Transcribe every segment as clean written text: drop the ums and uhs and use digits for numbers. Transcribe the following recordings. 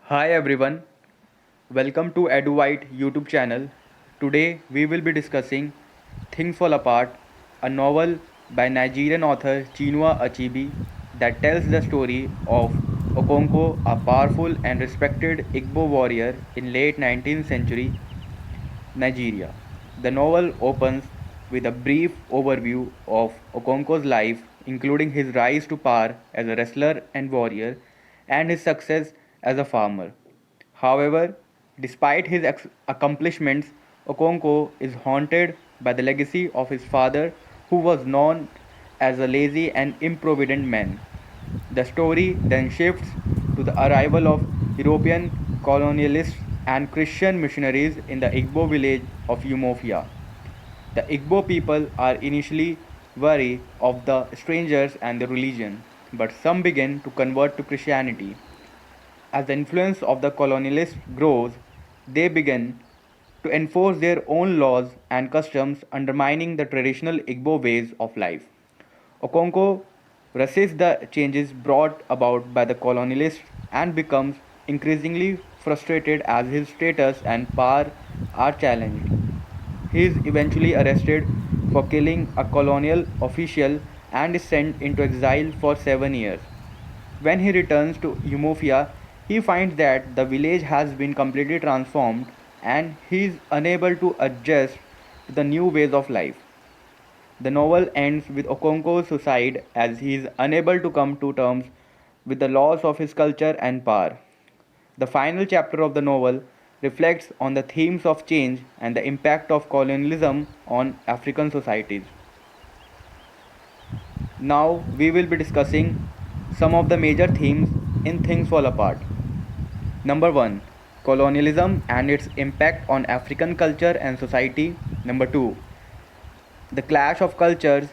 Hi everyone, welcome to EduWhite YouTube channel. Today we will be discussing Things Fall Apart, a novel by Nigerian author Chinua Achebe that tells the story of Okonkwo, a powerful and respected Igbo warrior in late 19th century Nigeria. The novel opens with a brief overview of Okonkwo's life, including his rise to power as a wrestler and warrior, and his success as a farmer. However, despite his accomplishments, Okonkwo is haunted by the legacy of his father, who was known as a lazy and improvident man. The story then shifts to the arrival of European colonialists and Christian missionaries in the Igbo village of Umofia. The Igbo people are initially wary of the strangers and the religion, but some begin to convert to Christianity. As the influence of the colonialists grows, they begin to enforce their own laws and customs, undermining the traditional Igbo ways of life. Okonkwo resists the changes brought about by the colonialists and becomes increasingly frustrated as his status and power are challenged. He is eventually arrested for killing a colonial official and is sent into exile for 7 years. When he returns to Umofia, he finds that the village has been completely transformed and he is unable to adjust to the new ways of life. The novel ends with Okonkwo's suicide as he is unable to come to terms with the loss of his culture and power. The final chapter of the novel reflects on the themes of change and the impact of colonialism on African societies. Now, we will be discussing some of the major themes in Things Fall Apart. Number 1, colonialism and its impact on African culture and society. Number 2, the clash of cultures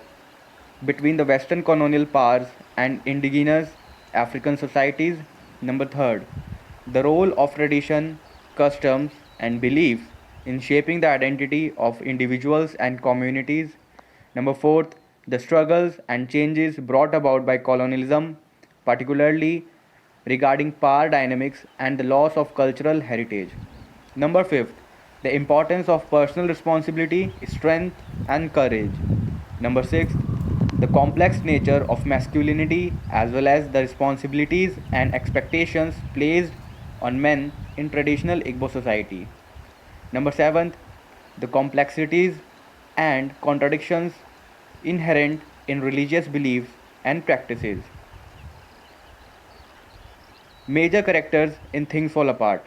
between the Western colonial powers and indigenous African societies. Number 3, the role of tradition, customs, and beliefs in shaping the identity of individuals and communities. Number 4, the struggles and changes brought about by colonialism, particularly regarding power dynamics and the loss of cultural heritage. Number 5, the importance of personal responsibility, strength, and courage. Number 6, the complex nature of masculinity as well as the responsibilities and expectations placed on men in traditional Igbo society. Number 7, the complexities and contradictions inherent in religious beliefs and practices. Major characters in Things Fall Apart.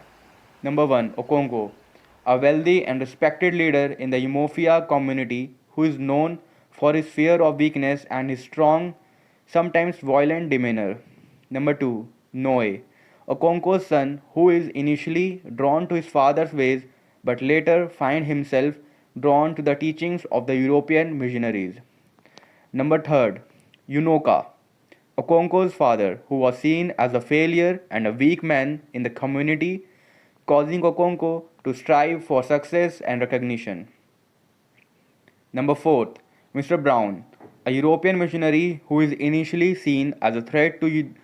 Number 1, Okongo, a wealthy and respected leader in the Umofia community who is known for his fear of weakness and his strong, sometimes violent demeanor. Number 2, Noe, Okonko's son who is initially drawn to his father's ways but later find himself drawn to the teachings of the European missionaries. Number 3, Yunoka, Okonko's father, who was seen as a failure and a weak man in the community, causing Okonko to strive for success and recognition. Number 4, Mr. Brown, a European missionary who is initially seen as a threat to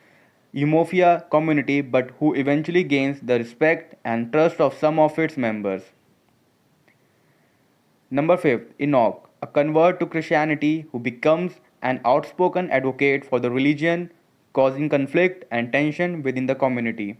Umofia community but who eventually gains the respect and trust of some of its members. Number 5, Enoch, a convert to Christianity who becomes an outspoken advocate for the religion, causing conflict and tension within the community.